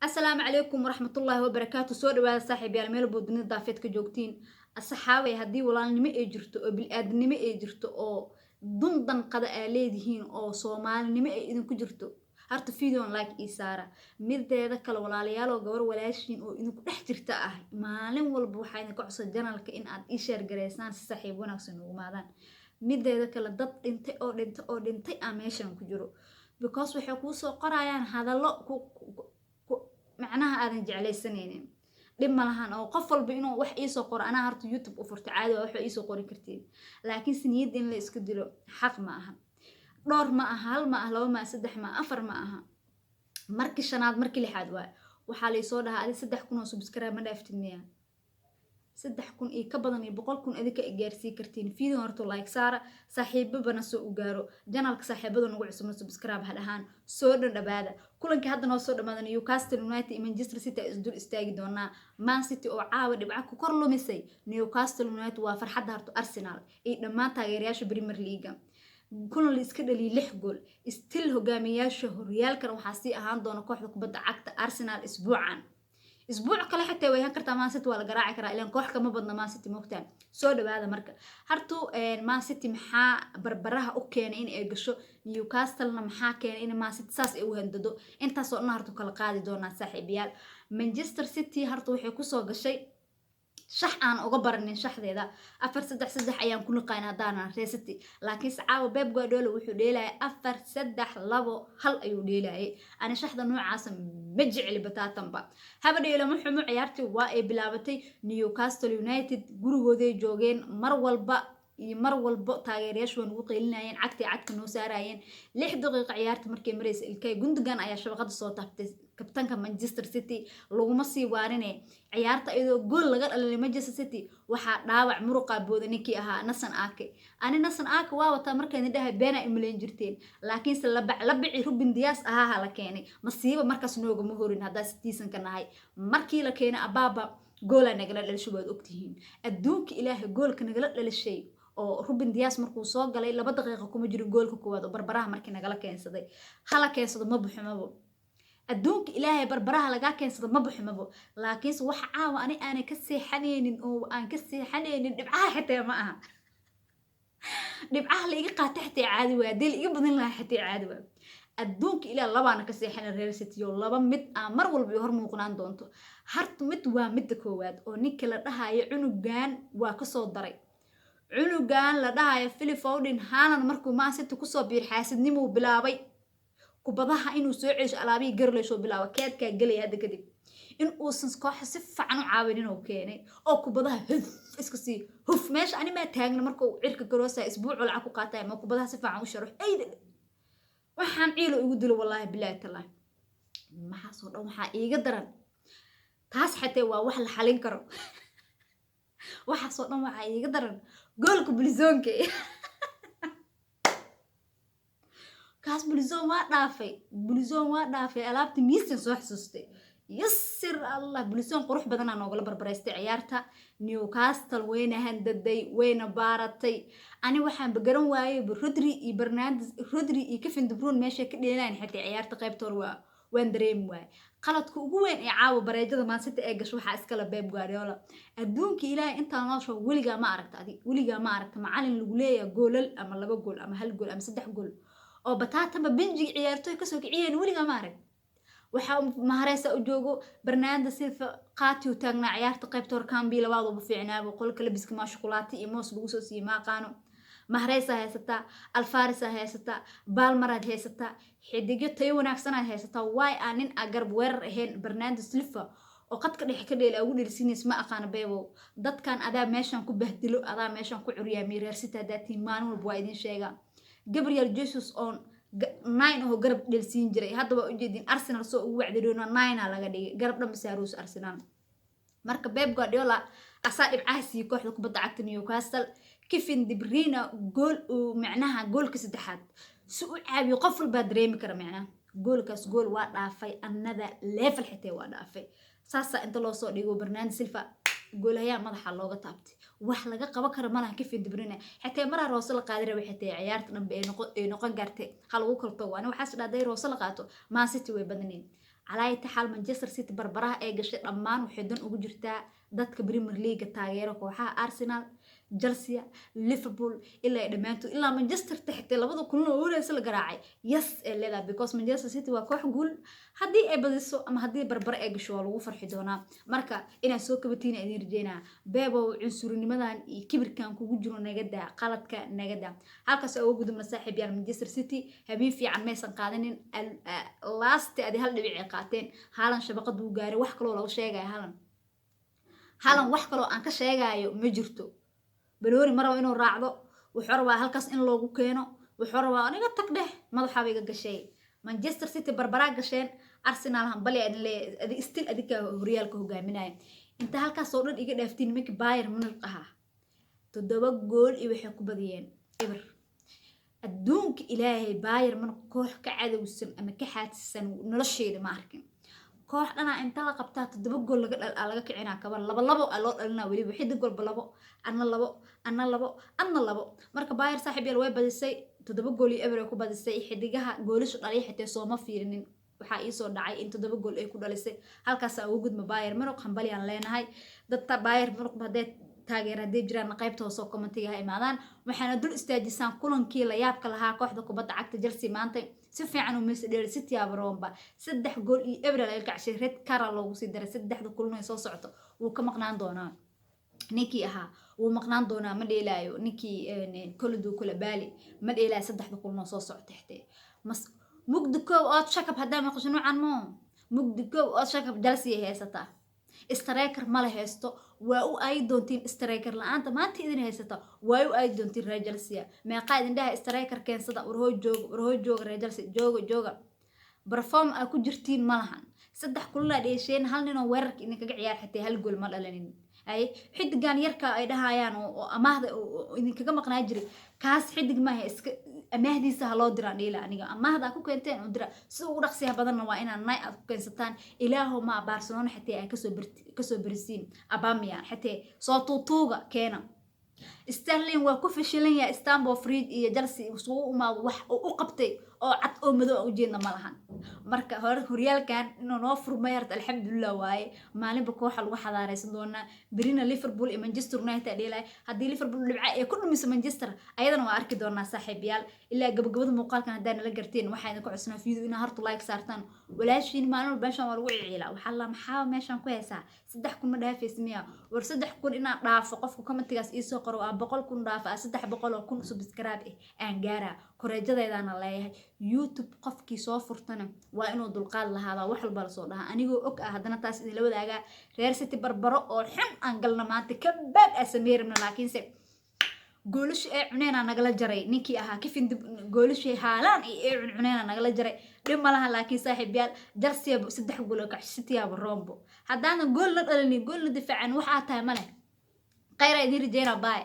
السلام عليكم ورحمة الله وبركاته سو dhawaada saaxiibayaal meel walbo dunida daafeed ka joogtiin asxaabay haddii walaalnimo ay jirto oo bil'aadanimo ay jirto oo dundan qada aa leedihiin oo soomaalinimo ay idinku jirto harta videon like ii saara mideeda kale walaalayaal oo gabar walaashiin oo idinku dhex jirta ah maalin walba waxaa idinka codsan janalka in aad ii share gareysaan si saaxiib wanaagsan ugu maadaan mideeda kale dad dhintay aan meeshan ku jiro because waxay kuu soo qorayaan hadallo macnaha aadan jeclaysanaynin dhib ma lahan oo qof walba inuu wax ii soo qoro anaa harta youtube u furta caadi waa wax ii soo qori kartiin laakiin siniyad in la iska dilo xaq ma aha dhowr ma aha hal ma aha laba ma aha saddex ma aha afar ma aha markii shanaad markii lixaad waa waxaa la soo dhahaa adi 3,000 oo subscribe ma dhaaftid miya 3,000 iyo ka badan iyo 100,000 adinka gaarsii kartiin video horto like saara saaxiibabana soo u gaaro janalka saaxiibada nagu cusub subscribe ha dhahaan soo dhawaada kulankii hadda noo soo dhamaadan Newcastle United iyo Manchester City is dul istaagi doonaa Man City oo caawa dhibco ku kor lumisay Newcastle United waa farxadda harto Arsenal iyo dhammaan taageerayaasha Premier League kulan la iska dhaliy 6 gool still hogaamiyaasha horyaalkan waxaa sii ahaan doona kooxda kubadda cagta Arsenal isbuuc kale xitay way han kartaa Man City waa la garaaci karaa ilaan koox kama badna Man City moogtaan soo dhawaada marka hartu Man City maxaa barbaraha u keenay in ay gasho Newcastle maxaa keenay in Man City saas ay u handado intaas oo hartu kala qaadi doonaa saaxiibayaal Manchester City hartu waxay ku soo gashay shax aan uga baranin shaxdeeda 4-3-3 ayaan ku naqaan hadana Real City laakiin sacaaw Pep Guardiola wuxuu dheelay 4-3-2-1 ayuu dheelay ana shaxda noocaas ma jecli bataatanba haba dheelo muxuu ciyaartii waa ay bilaabatay Newcastle United gurigooda joogeen mar walba taageerayaashu waan ugu qeylinayeen cagta noo saarayeen 6 daqiiqo ciyaarta markay mareysay Ilkay Gundogan ayaa shabaqada soo taabtay kabtanka Manchester City laguma sii waarinay ciyaarta iyadoo gool laga dhalay Manchester City waxa dhaawac muruqa booda ninkii ahaa Nathan Ake waa wata markay dhahay beena imleen jirteen laakiin se la bici Ruben Dias ahaa la keenay masiiba markaas noogama horin hadaa Citizen ka nahay markii la keenay Ababa gool nagala dhalishay waad ogtihiin adduunka Ilaahay goolka nagala dhalishay oo Ruben Dias markuu soo galay 2 daqiiqo kuma jiro goolka koowaad oo barbaraha markii nagala keensaday hala keensado ma buxmabo adduunka Ilaahay barbaraha laga keensado ma buxmabo laakiin waxa caawa ani aan ka seexanaynin oo aan ka seexanaynin dhibcaha xitaa ma aha dhibcaha la iga qaatay xitaa caadi waa dil iga badan laha xitaa caadi waa adduunka Ilaahay labaana ka seexanay Real City oo laba mid aan mar walba hor muuqnaan doonto harta mid waa mid koowaad oo ninka la dhahayo cunugan waa ka soo daray cunugan la dhahayo Phil Foden Haaland markuu Man City ku soo biir xaasidnimo bilaabay kubadaha inuu soo ceesho alaabii garleysho bilaabo keedka galay hadda kadib in uu san koox si fiican u caawinin oo keenay oo kubadaha iska sii huf meesha ani ma taagna markuu cirka garoosa isbuuc lacag ku qaatay ma kubadaha si fiican u sharax ayda waxaan ciilo ugu dilo wallahi billahi taala maxaa soo dhan waxa iiga daran taas xatee waa wax la xalin karo waxa soo dhan waxa iiga daran goolka Blizzonke kaas Blizzon waa dhaafay alaabta miisan soo xasuustay yasir Allah Blizzon qurux badan aan ogala barbareystay ciyaarta Newcastle wayna handaday wayna baaratay ani waxaan bagaran waayay Rodri iyo Kevin De Bruyne meesha ka dheelaan xitaa ciyaarta qaybtoor waan dareem waay qaladka ugu weyn ee caawa bareejada Man City ee gasho waxa iska la Pep Guardiola adduunka Ilaahay inta noo soo waliga ma aragta macallin lagu leeyahay goolal ama 2 gool ama 1 gool ama 3 gool oo bataataba benji ciyaartoy ka soo kiciyeen waliga ma arag waxa mahareysa u joogo Bernardo Silva qaati u taagnaa ciyaarta qaybtoor Cambi labaad oo fiicnaa qolka labiska ma shukulaato iyo moos lagu soo siiyay ma qaano mahareysa haysata Alfaris haysata Balmarad haysata xidiga tayo wanaagsan haysata way aanin agarb weerar ahayn Bernardo Silva oo qadka dhex ka dheelay ugu dhirsiinays ma aqaan beebo dadkan adaa meeshan ku bahdilo adaa meeshan ku curiyaa Real City daatiin maalin walba waa idin sheegaa Gabriel Jesus on 9 oo garab dhelsiin jiray hadda waa u jeedin Arsenal soo ugu wacdiroona 9 laga dhigay garab dhanba saaruus Arsenal marka Pep Guardiola asaa dhibcaasi kooxda kubadda cagta Newcastle Kevin De Bruyne gool oo macnaha goolka saddexaad si u caabiyo qof walba dareemi kara macnaha goolkaas gool waa dhaafay another level xitaa waa dhaafay saasa inta loo soo dhigo Bernardo Silva goolaha madaxa looga taabtay wax laga qaban karo malaha Kevin De Bruyne xitaa maraa Rose la qaaday waxay tahay ciyaarta dhanbe ay noqon gartay hal ugu kalto waana waxaas dhaaday Rose la qaato Man City way badneen على تحال مانشستر سيتي بربرها اي قشي دمان waxay dan ugu jirtaa dadka Premier League taageero kooxaha Arsenal Chelsea Liverpool ilaa dhamaanto ilaa Manchester taxtay labada kulan oo horeeyay la garaacay yes ee leedahay because Manchester City waa koox guul hadii ay badiso ama hadii barbar ay gasho waa lagu farxi doonaa marka inaan soo kabatiin idin rajeynaa beebo cunsurinimadan iyo kibirkan kugu jiro nagada qaladka nagada halkaas oo gudubna saaxiib yaal Manchester City habeen fiican maysan qaadanin last adi hal dhibic ay qaateen haalan shabaqad uu gaaray wax kale oo lagu sheegay haalan wax kale oo aan ka sheegayo ma jirto baloori maraw inuu raacdo wuxuu rabaa halkaas in loogu keeno wuxuu rabaa aniga tag dheh madaxa iga gashay Manchester City barbara gasheen Arsenal hanbali adi still adika horyaalka hogaaminaya inta halkaas oo dhan iga dhaaftiin markii Bayern Munich aha 7 gool iyo waxay ku badiyeen ever adduunka ilaahay Bayern Munich koox ka cadawsan ama ka xaadsan nolosheeda ma arkin koox dhana inta la qabtaa 7 gool laga kicina kabar laba loo dhalina wali wixii gool labo anna labo marka Bayern saaxiib yar way badisay 7 gool iyo ever ku badisay xidigaha goolisho dhalay xitaa soo ma fiirinin waxa ii soo dhacay in 7 gool ay ku dhalisay halkaas ugu gudma Bayern Munich hanbali aan leenahay dadka Bayern Munich badeed taageeradii jiraan qaybta hoose commentiga ha imaadaan waxaana dul istaajisaan kulankii la yaabka lahaa kooxda kubadda cagta Chelsea maanta si fiican u meesha dheer City abaroomba 3 gool iyo ever la kacay red card loogu sii daray 3 kulan ay soo socoto uu ka maqnaan doonaa ninkii ahaa uu maqnaan doonaa ma dheelaayo ninkii kolidu kula baali ma dheelaayo 3 kulan soo socotay mas mugdi koob oo shakab hadaa ma qashno canmo mugdi koob oo shakab Chelsea heysata striker ma la haysto waa u ay doontiin striker la'aanta maanta idin haysata waa u ay doontiin Real Chelsea meeqa idin dhahay striker keensada warhoo jooga Real Chelsea jooga perform ay ku jirtiin malahan 3 kulan la dheesheen hal nin oo weerarka in kaga ciyaar xitaa hal gool ma dhalanin ay xidigan yarka ay dhahayaan oo amaahda idin kaga maqnaa jiray kaas xidig ma hay iska amaahdiisa loo diraa dheela aniga amaahda ku keenteen oo dira si ugu dhaqsiya badanna waa inaan nay aad ku keensataan ilaahu ma Barcelona xitaa ay ka soo barisiin Aubameyang xitaa soo tuutuuga keena Sterling waa ku fashilan yahay Istanbul Bridge iyo Chelsea soo uma wax u qabtay oo cad oo madow u jeedna malahan marka horyaalkan inuu noo furmay alxamdulillah waaye maalinba koox lagu xadaaraysan doona birina Liverpool iyo Manchester United dheelay hadii Liverpool dhibca ay ku dhumiso Manchester ayadana waa arki doonaa saaxiibayaal ilaa gabagabada muuqaalkan hadaan la garteen waxa idin ku cusnaa video ina hartu like saartaan walaashiin maalin meeshan waa lagu ciila waxa la maxaa meeshan ku heesaa 3 kun ma dhaafeysmiya war 3 kun ina dhaafo qofku commentigaas ii soo qoro 100 kun dhaafa 300 kun subscribe aan gaara koreejadeedana leeyahay YouTube qofkii soo furtana waa inuu dulqaad lahaada wax walba la soo dhaha anigoo og ah hadana taas idin la wadaaga Real City barbaro oo xun aan galna maanta ka baad asameerna laakiin se goolish ee cuneena nagala jaray ninkii ahaa kifin goolish haalan ee cuneena nagala jaray dhib malaha laakiin saaxiibayaal Chelsea 3 gool ka City aba rombo hadana gool la dhalin gool la difaacan waxa tahay male qayra idin rajayna baay